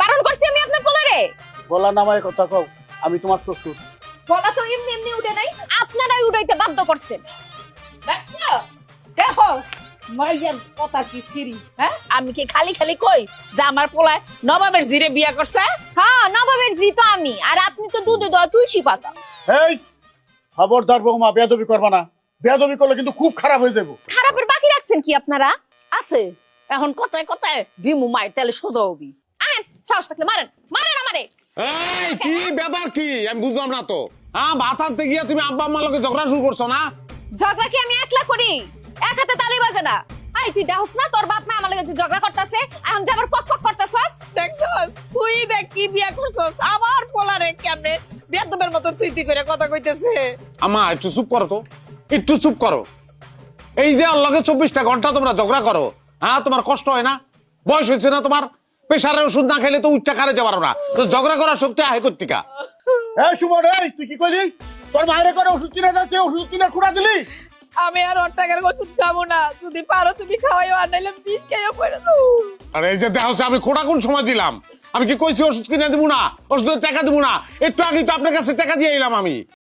বারণ করছি আমি আপনার পোলারে। বলা নামায় কথা কও, আমি তোমার শ্বশুর। গলা তো এমনি এমনি উঠে নাই, আপনারাই উঠাইতে বাধ্য করছেন। দেখছো, দেখো মাইয়ার কথা কি সিরি। হ্যাঁ, আমি কি খালি খালি কই যে আমার পোলায় নবাবের জিরে বিয়া করছে? হ্যাঁ, নবাবের জি তো আমি, আর আপনি তো দুধে দেওয়া তুলসী পাতা। এই খবরদার বৌমা, বেয়াদবি করবা না। বেয়াদবি করলে কিন্তু খুব খারাপ হয়ে যাবো। খারাপের বাকি রাখছেন কি আপনারা? আছে এখন কথায় কথায় দিমু মায়ের তাহলে সোজা হবি। আহেন, সাহস থাকলে মারেন, মারেন আমারে। এই কি ব্যাপার কি আমি বুঝলাম না তো। হ্যাঁ, বাতাতে গিয়া তুমি আব্বা আম্মার লগে ঝগড়া শুরু করছো না? ঝগড়া কি আমি একলা করি? এক হাতে তালি বাজে না। আই তুই দেখছ না তোর বাপ মা আমার লগে যে ঝগড়া করতেছে, এখন যে আবার পক পক করতেছস। দেখছস তুই দেখ কি বিয়া করছস আমার পোলারে কেমনে বেদবের মতো তুই তুই করে কথা কইতেছে। আমা একটু চুপ করো তো, একটু চুপ করো। এই যে আল্লাহকে 24টা ঘন্টা তোমরা ঝগড়া করো, হ্যাঁ তোমার কষ্ট হয় না? বয়স হয়েছে না তোমার? প্রেশারের ওষুধ না খাইলে তো উচ্চা কারে যাবার না, তো ঝগড়া করার শক্তি আহে কর্তিকা। এই সুমন, এই তুই কি কইলি? তোর মায়ের করে ওষুধ কিনে দাও, তুই ওষুধ কিনে খুঁড়া দিলি? আমি আর ওর টাকার ওষুধ খাবো না, যদি পারো তুমি খাওয়াইও, আর নাইলে বিষ খাইও পড়ে দাও। আর এই যে দেখো আমি খোঁড়া কোন সময় দিলাম? আমি কি কইছি ওষুধ কিনে দিব না, ওষুধের টাকা দিব না? একটু আগে তো আপনার কাছে টাকা দিয়ে এলাম আমি।